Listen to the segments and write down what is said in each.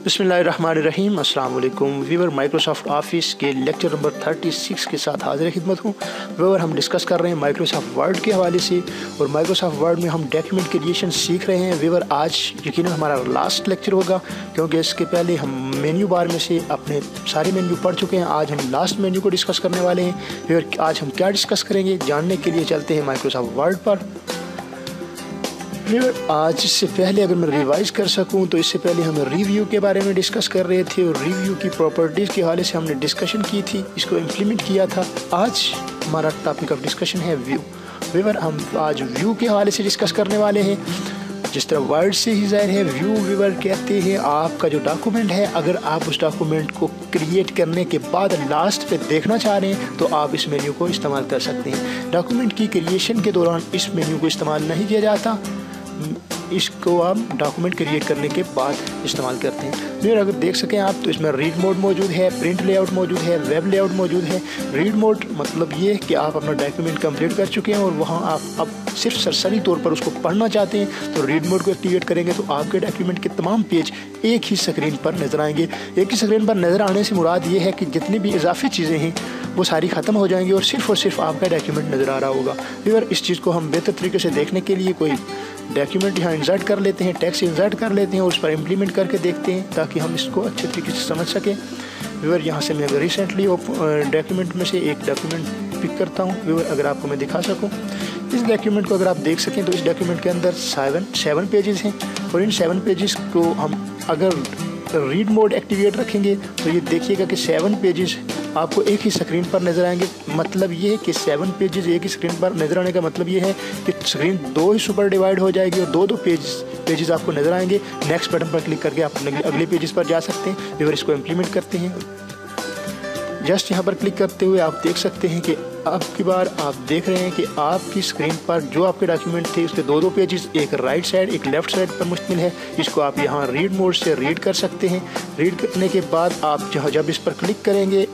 बिस्मिल्लाहिर्रहमानिर्रहीम। अस्सलाम वालेकुम व्यूअर, माइक्रोसॉफ्ट ऑफिस के लेक्चर नंबर 36 के साथ हाजिर खिदमत हूँ। व्यूअर, हम डिस्कस कर रहे हैं माइक्रोसॉफ्ट वर्ड के हवाले से और माइक्रोसॉफ्ट वर्ड में हम डॉक्यूमेंट क्रिएशन सीख रहे हैं। व्यूअर, आज यकीनन हमारा लास्ट लेक्चर होगा क्योंकि इसके पहले हम मेन्यू बार में से अपने सारे मेन्यू पढ़ चुके हैं। आज हम लास्ट मेन्यू को डिस्कस करने वाले हैं। व्यूअर, आज हम क्या डिस्कस करेंगे जानने के लिए चलते हैं माइक्रोसॉफ्ट वर्ड पर। आज इससे पहले अगर मैं रिवाइज कर सकूं तो इससे पहले हम रिव्यू के बारे में डिस्कस कर रहे थे और रिव्यू की प्रॉपर्टीज़ के हवाले से हमने डिस्कशन की थी, इसको इम्प्लीमेंट किया था। आज हमारा टॉपिक ऑफ डिस्कशन है व्यू। व्यूअर, हम आज व्यू के हवाले से डिस्कस करने वाले हैं। जिस तरह वर्ड से ही ज़ाहिर है, व्यू व्यूअर कहते हैं आपका जो डॉक्यूमेंट है, अगर आप उस डॉक्यूमेंट को क्रिएट करने के बाद लास्ट पे देखना चाह रहे हैं तो आप इस मेन्यू को इस्तेमाल कर सकते हैं। डॉक्यूमेंट की क्रिएशन के दौरान इस मेन्यू को इस्तेमाल नहीं किया जाता, इसको आप डॉक्यूमेंट क्रिएट करने के बाद इस्तेमाल करते हैं। फिर अगर देख सकें आप तो इसमें रीड मोड मौजूद है, प्रिंट लेआउट मौजूद है, वेब लेआउट मौजूद है। रीड मोड मतलब ये कि आप अपना डॉक्यूमेंट कंप्लीट कर चुके हैं और वहाँ आप अब सिर्फ सरसरी तौर पर उसको पढ़ना चाहते हैं तो रीड मोड को एक्टिवेट करेंगे तो आपके डॉक्यूमेंट के तमाम पेज एक ही स्क्रीन पर नज़र आएंगे। एक ही स्क्रीन पर नज़र आने से मुराद ये है कि जितनी भी इजाफी चीज़ें हैं वो सारी ख़त्म हो जाएंगी और सिर्फ आपका डॉक्यूमेंट नज़र आ रहा होगा। फिर इस चीज़ को हम बेहतर तरीके से देखने के लिए कोई डॉक्यूमेंट यहाँ इंसर्ट कर लेते हैं, टेक्स्ट इंसर्ट कर लेते हैं और उस पर इम्प्लीमेंट करके देखते हैं ताकि हम इसको अच्छे तरीके से समझ सकें। व्यूअर, यहाँ से मैं रिसेंटली डॉक्यूमेंट में से एक डॉक्यूमेंट पिक करता हूँ। व्यूअर, अगर आपको मैं दिखा सकूँ इस डॉक्यूमेंट को, अगर आप देख सकें तो इस डॉक्यूमेंट के अंदर 7 पेजेस हैं और इन 7 पेजेस को हम अगर रीड मोड एक्टिवेट रखेंगे तो ये देखिएगा कि 7 पेजेस आपको एक ही स्क्रीन पर नज़र आएंगे। मतलब ये है कि 7 पेजेस एक ही स्क्रीन पर नज़र आने का मतलब ये है कि स्क्रीन 2 हिस्सों पर डिवाइड हो जाएगी और दो पेजेस आपको नज़र आएंगे। नेक्स्ट बटन पर क्लिक करके आप अगले पेजेस पर जा सकते हैं। फिर इसको इम्प्लीमेंट करते हैं। जस्ट यहाँ पर क्लिक करते हुए आप देख सकते हैं कि अब की बार आप देख रहे हैं कि आपकी स्क्रीन पर जो आपके डॉक्यूमेंट थे उसके 2 पेजेस, एक राइट साइड एक लेफ्ट साइड पर मुश्तमिल है। इसको आप यहाँ रीड मोड से रीड कर सकते हैं। रीड करने के बाद आप जब इस पर क्लिक करेंगे,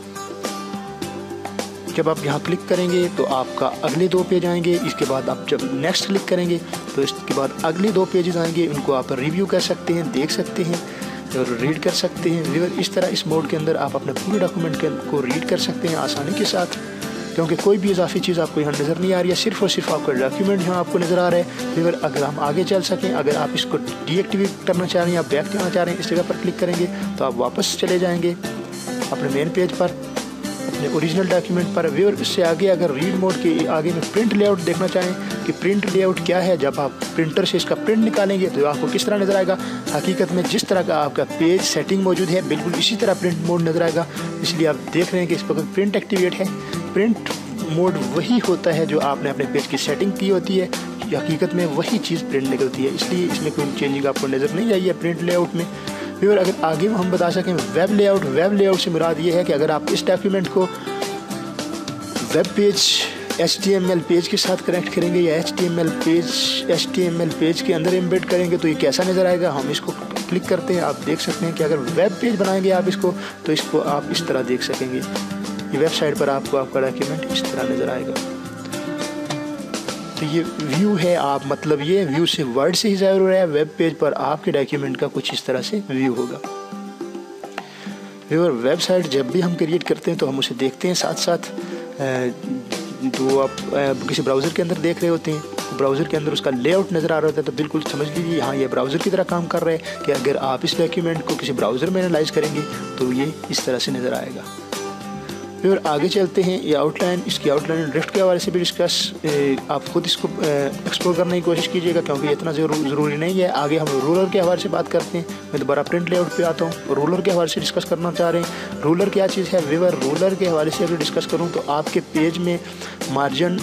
जब आप यहाँ क्लिक करेंगे तो आपका अगले 2 पेज आएंगे। इसके बाद आप जब नेक्स्ट क्लिक करेंगे तो इसके बाद अगले 2 पेजेस आएंगे। उनको आप रिव्यू कर सकते हैं, देख सकते हैं और रीड कर सकते हैं। इस तरह इस मोड के अंदर आप अपने पूरे डॉक्यूमेंट को रीड कर सकते हैं आसानी के साथ, क्योंकि कोई भी इजाफी चीज़ आपको यहाँ नज़र नहीं आ रही है, सिर्फ और सिर्फ आपका डॉक्यूमेंट यहाँ आपको नज़र आ रहा है। फिर अगर हम आगे चल सकें, अगर आप इसको डीएक्टिवेट करना चाह रहे हैं या बैक करना चाह रहे हैं, इस जगह पर क्लिक करेंगे तो आप वापस चले जाएंगे अपने मेन पेज पर, अपने ओरिजिनल डॉक्यूमेंट पर। व्यूअर, इससे आगे अगर रीड मोड के आगे में प्रिंट लेआउट देखना चाहें कि प्रिंट लेआउट क्या है, जब आप प्रिंटर से इसका प्रिंट निकालेंगे तो आपको किस तरह नज़र आएगा। हकीकत में जिस तरह का आपका पेज सेटिंग मौजूद है बिल्कुल इसी तरह प्रिंट मोड नज़र आएगा। इसलिए आप देख रहे हैं कि इस पर प्रिंट एक्टिवेट है। प्रिंट मोड वही होता है जो आपने अपने पेज की सेटिंग की होती है, हकीकत में वही चीज़ प्रिंट निकलती है, इसलिए इसमें कोई चेंजिंग आपको नज़र नहीं आई है प्रिंट लेआउट में। फिर अगर आगे हम बता सकें वेब लेआउट, वेब लेआउट से मुराद ये है कि अगर आप इस डॉक्यूमेंट को वेब पेज HTML पेज के साथ कनेक्ट करेंगे या HTML पेज के अंदर एम्बेड करेंगे तो ये कैसा नज़र आएगा। हम इसको क्लिक करते हैं, आप देख सकते हैं कि अगर वेब पेज बनाएंगे आप इसको तो इसको आप इस तरह देख सकेंगे। ये वेबसाइट पर आपको आपका डॉक्यूमेंट इस तरह नज़र आएगा। तो ये व्यू है, आप मतलब ये व्यू से वर्ड से ही ज़ाहिर हो रहा है। वेब पेज पर आपके डॉक्यूमेंट का कुछ इस तरह से व्यू होगा। व्यूअर, वेबसाइट जब भी हम क्रिएट करते हैं तो हम उसे देखते हैं साथ साथ। तो आप किसी ब्राउज़र के अंदर देख रहे होते हैं, ब्राउज़र के अंदर उसका लेआउट नज़र आ रहा होता है तो बिल्कुल समझ लीजिए हाँ ये ब्राउज़र की तरह काम कर रहा है कि अगर आप इस डॉक्यूमेंट को किसी ब्राउज़र में एनालाइज करेंगे तो ये इस तरह से नज़र आएगा। फिर आगे चलते हैं। ये आउटलाइन, इसकी आउटलाइन ड्रिफ्ट के हवाले से भी डिस्कस आप खुद इसको एक्सप्लोर करने की कोशिश कीजिएगा क्योंकि इतना ज़रूरी नहीं है। आगे हम रूलर के हवाले से बात करते हैं। मैं दोबारा प्रिंट लेआउट पे आता हूँ। रूलर के हवाले से डिस्कस करना चाह रहे हैं। रूलर क्या चीज़ है व्यूअर, रूलर के हवाले से अगर डिस्कस करूँ तो आपके पेज में मार्जिन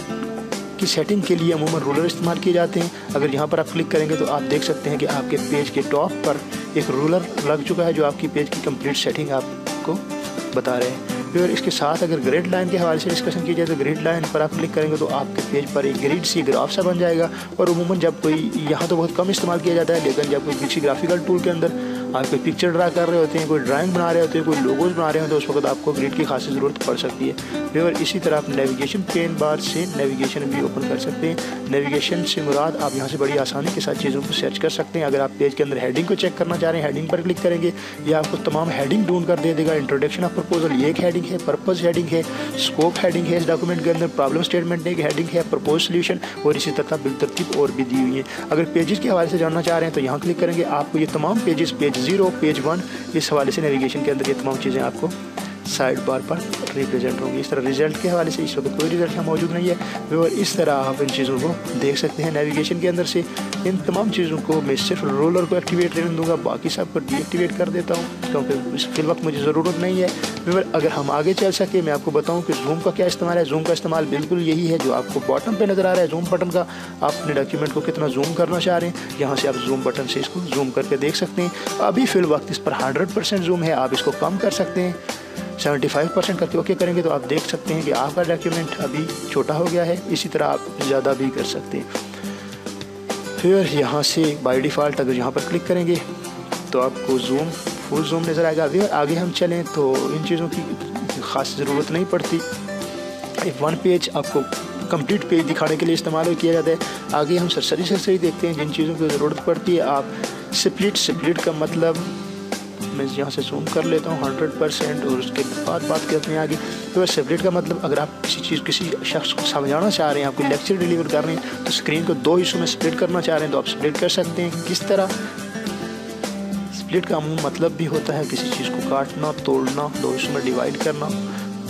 की सेटिंग के लिए अमूमन रूलर इस्तेमाल किए जाते हैं। अगर यहाँ पर आप क्लिक करेंगे तो आप देख सकते हैं कि आपके पेज के टॉप पर एक रूलर लग चुका है जो आपकी पेज की कंप्लीट सेटिंग आपको बता रहे हैं। फिर इसके साथ अगर ग्रिड लाइन के हवाले से डिस्कशन की जाए तो ग्रिड लाइन पर आप क्लिक करेंगे तो आपके पेज पर एक ग्रिड सी ग्राफ सा बन जाएगा। और अमूमन जब कोई, यहाँ तो बहुत कम इस्तेमाल किया जाता है, लेकिन जब कोई किसी ग्राफिकल टूल के अंदर आप कोई पिक्चर ड्रा कर रहे होते हैं, कोई ड्राइंग बना रहे होते हैं, कोई लोगोज बना रहे होते हैं, तो उस वक्त आपको ग्रिड की खासी ज़रूरत पड़ सकती है। और इसी तरह आप नेविगेशन पेन बार से नेविगेशन भी ओपन कर सकते हैं। नेविगेशन से मुराद आप यहाँ से बड़ी आसानी के साथ चीज़ों को सर्च कर सकते हैं। अगर आप पेज के अंदर हेडिंग को चेक करना चाह रहे हैं, हेडिंग पर क्लिक करेंगे, यह आपको तमाम हेडिंग ढूंढ कर दे देगा। इंट्रोडक्शन ऑफ प्रपोजल ये एक हेडिंग है, पर्पस हेडिंग है, स्कोप हेडिंग है, इस डॉक्यूमेंट के अंदर प्रॉब्लम स्टेटमेंट एक हेडिंग है, प्रपोज सोल्यूशन, और इसी तरह बिलतरतीब और भी दी हुई है। अगर पेजेस के हवाले से जानना चाह रहे हैं तो यहाँ क्लिक करेंगे, आपको ये तमाम पेजेस, पेज 0, पेज 1, इस हवाले से नेविगेशन के अंदर ये तमाम चीज़ें आपको साइड बार पर रिप्रेजेंट होंगी। इस तरह रिजल्ट के हवाले से इस वक्त कोई रिजल्ट यहाँ मौजूद नहीं है, और इस तरह आप इन चीज़ों को देख सकते हैं नेविगेशन के अंदर से। इन तमाम चीज़ों को मैं सिर्फ रोलर को एक्टिवेट रहने दूंगा, बाकी सब को डीएक्टिवेट कर देता हूँ क्योंकि इस फिल वक्त मुझे ज़रूरत नहीं है। अगर हम आगे चल सके, मैं आपको बताऊँ कि जूम का क्या इस्तेमाल है। जूम का इस्तेमाल बिल्कुल यही है जो आपको बॉटम पे नज़र आ रहा है, जूम बटन का। आप अपने डॉक्यूमेंट को कितना जूम करना चाह रहे हैं, यहाँ से आप जूम बटन से इसको जूम करके देख सकते हैं। अभी फिल वक्त इस पर 100% जूम है, आप इसको कम कर सकते हैं, 75% करके ओके करेंगे तो आप देख सकते हैं कि आपका डॉक्यूमेंट अभी छोटा हो गया है। इसी तरह आप ज़्यादा भी कर सकते हैं। फिर यहाँ से बाय डिफ़ॉल्ट अगर यहाँ पर क्लिक करेंगे तो आपको जूम, फुल जूम नज़र आएगा। फिर आगे हम चलें तो इन चीज़ों की ख़ास ज़रूरत नहीं पड़ती। वन पेज आपको कंप्लीट पेज दिखाने के लिए इस्तेमाल किया जाता है। आगे हम सरसरी देखते हैं जिन चीज़ों की ज़रूरत पड़ती है। आप स्प्लिट का मतलब मैं यहाँ से जूम कर लेता हूँ 100%, और उसके बाद बात करते हैं आगे। तो स्प्लिट का मतलब अगर आप किसी शख्स को समझाना चाह रहे हैं, आप कोई लेक्चर डिलीवर कर रहे हैं, तो स्क्रीन को 2 हिस्सों में स्प्लिट करना चाह रहे हैं तो आप स्प्लिट कर सकते हैं। किस तरह? स्प्लिट का मतलब भी होता है किसी चीज़ को काटना, तोड़ना, 2 हिस्सों में डिवाइड करना।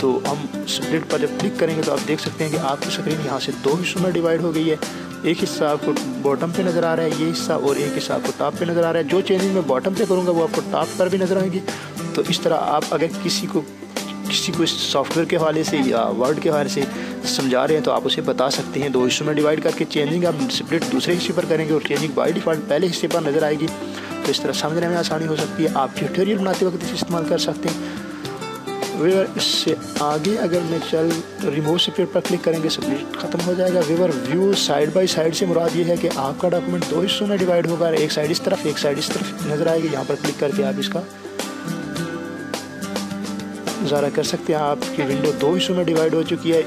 तो हम स्प्लिट पर जब क्लिक करेंगे तो आप देख सकते हैं कि आपकी स्क्रीन यहाँ से 2 हिस्सों में डिवाइड हो गई है। एक हिस्सा आपको बॉटम पे नज़र आ रहा है ये हिस्सा, और एक हिस्सा आपको टॉप पे नज़र आ रहा है। जो चेंजिंग मैं बॉटम पे करूँगा वो आपको टॉप पर भी नज़र आएंगी। तो इस तरह आप अगर किसी को सॉफ्टवेयर के हवाले से या वर्ड के हवाले से समझा रहे हैं तो आप उसे बता सकते हैं। 2 हिस्सों में डिवाइड करके चेंजिंग आप स्प्लिट दूसरे हिस्से पर करेंगे और चेंजिंग बाय डिफ़ॉल्ट पहले हिस्से पर नज़र आएगी। तो इस तरह समझने में आसानी हो सकती है। आप ट्यूटोरियल बनाते वक्त इसे इस्तेमाल कर सकते हैं। इससे आगे अगर मैं रिमूव स्प्लिट पर क्लिक करेंगे, स्प्लिट ख़त्म हो जाएगा। व्यू साइड बाय साइड से मुराद ये है कि आपका डॉक्यूमेंट 2 हिस्सों में डिवाइड होगा, एक साइड इस तरफ, एक साइड इस तरफ नज़र आएगी। यहाँ पर क्लिक करके आप इसका ज़रा कर सकते हैं। आपकी विंडो 2 हिस्सों में डिवाइड हो चुकी है,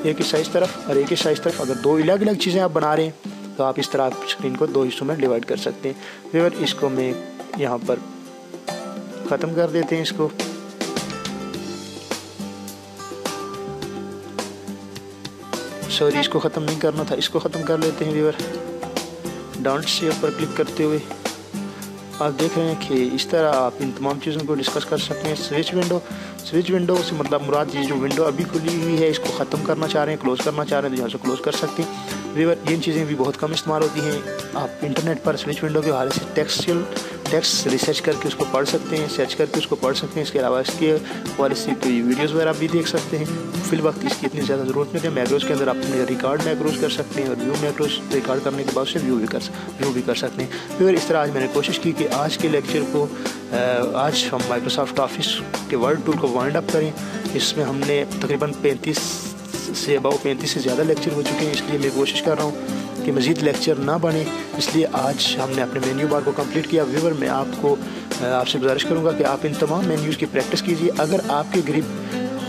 एक हिस्सा इस तरफ और एक हिस्सा इस तरफ। अगर 2 अलग अलग चीज़ें आप बना रहे हैं तो आप इस तरह आप स्क्रीन को 2 हिस्सों में डिवाइड कर सकते हैं। फिर इसको मैं यहाँ पर ख़त्म कर देते हैं। इसको इसको ख़त्म नहीं करना था, इसको ख़त्म कर लेते हैं। व्यूअर डाउन से ऊपर क्लिक करते हुए आप देख रहे हैं कि इस तरह आप इन तमाम चीज़ों को डिस्कस कर सकते हैं। स्विच विंडो से मतलब मुराद ये जो विंडो अभी खुली हुई है इसको ख़त्म करना चाह रहे हैं, क्लोज़ करना चाह रहे हैं तो यहाँ से क्लोज़ कर सकते हैं। व्यूअर ये चीज़ें भी बहुत कम इस्तेमाल होती हैं। आप इंटरनेट पर स्विच विंडो के हवाले से टेक्स्ट रिसर्च करके उसको पढ़ सकते हैं, सर्च करके उसको पढ़ सकते हैं। इसके अलावा इसके हवाले से कोई वीडियोज़ वगैरह भी देख सकते हैं। फिल वक्त इसकी इतनी ज़्यादा ज़रूरत नहीं है। मैक्रोज़ के अंदर आप अपने रिकॉर्ड मैक्रोज़ कर सकते हैं और व्यू मैक्रोज़ रिकॉर्ड करने के बाद से व्यू भी कर सकते हैं। फिर इस तरह आज मैंने कोशिश की कि आज के लेक्चर को आज हम माइक्रोसॉफ्ट ऑफिस के वर्ड टूल को वाइंड अप करें। इसमें हमने तकरीबन 35 से ज़्यादा लेक्चर हो चुके हैं, इसलिए मैं कोशिश कर रहा हूँ कि मज़ीद लेक्चर ना बने, इसलिए आज हमने अपने मेन्यू बार को कंप्लीट किया। व्यूअर मैं आपसे गुजारिश करूँगा कि आप इन तमाम मेन्यूज़ की प्रैक्टिस कीजिए। अगर आपके ग्रिप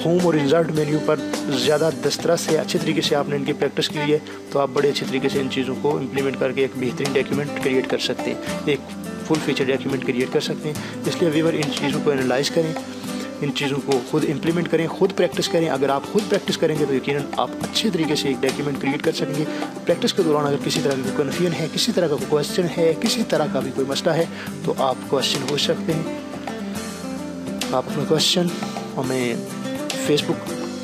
होम और इंसर्ट मेन्यू पर ज़्यादा दस्तरस से अच्छे तरीके से आपने इनकी प्रैक्टिस की है तो आप बड़े अच्छे तरीके से इन चीज़ों को इम्प्लीमेंट करके एक बेहतरीन डॉक्यूमेंट क्रिएट कर सकते हैं, एक फुल फीचर डॉक्यूमेंट क्रिएट कर सकते हैं। इसलिए व्यूअर इन चीज़ों को एनालाइज़ करें, इन चीज़ों को खुद इम्प्लीमेंट करें, खुद प्रैक्टिस करें। अगर आप खुद प्रैक्टिस करेंगे तो यकीनन आप अच्छे तरीके से एक डॉक्यूमेंट क्रिएट कर सकेंगे। प्रैक्टिस के दौरान अगर किसी तरह की कन्फ्यूजन है, किसी तरह का कोई क्वेश्चन है, किसी तरह का भी कोई मसला है तो आप क्वेश्चन पूछ सकते हैं। आप अपना क्वेश्चन हमें फेसबुक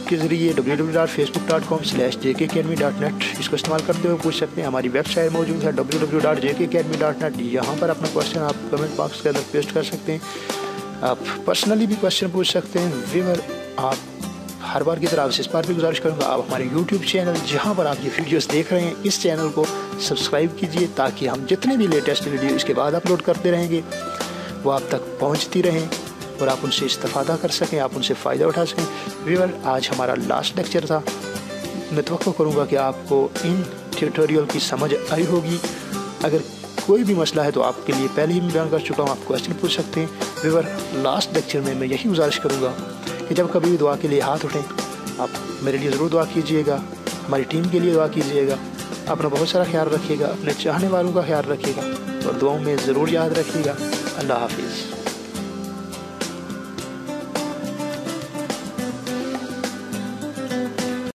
के ज़रिए www.facebook.com/jkacademy.net इसको इस्तेमाल करते हुए पूछ सकते हैं। हमारी वेबसाइट मौजूद है www.jkacademy.net। यहाँ पर अपना क्वेश्चन आप कमेंट बॉक्स के अंदर पेस्ट कर सकते हैं। आप पर्सनली भी क्वेश्चन पूछ सकते हैं। व्यूअर आप हर बार की तरह आपसे इस बार भी गुजारिश करूँगा आप हमारे यूट्यूब चैनल जहाँ पर आप ये वीडियोस देख रहे हैं इस चैनल को सब्सक्राइब कीजिए ताकि हम जितने भी लेटेस्ट वीडियो इसके बाद अपलोड करते रहेंगे वो आप तक पहुँचती रहें और आप उनसे इस्तेफादा कर सकें, आप उनसे फ़ायदा उठा सकें। व्यूअर आज हमारा लास्ट लेक्चर था। मैं तवक्को करूँगा कि आपको इन ट्यूटोरियल की समझ आई होगी। अगर کوئی بھی مسئلہ ہے تو آپ کے لیے پہلے ہی میں بیان کر چکا ہوں، آپ کویسچن پوچھ سکتے ہیں۔ ویور لاسٹ لیکچر میں یہی گزارش کروں گا کہ جب کبھی بھی دعا کے لیے ہاتھ اٹھیں آپ میرے لیے ضرور دعا کیجیے گا، ہماری ٹیم کے لیے دعا کیجیے گا، اپنا بہت سارا خیال رکھیے گا، اپنے چاہنے والوں کا خیال رکھیے گا اور دعاؤں میں ضرور یاد رکھیے گا۔ اللہ حافظ۔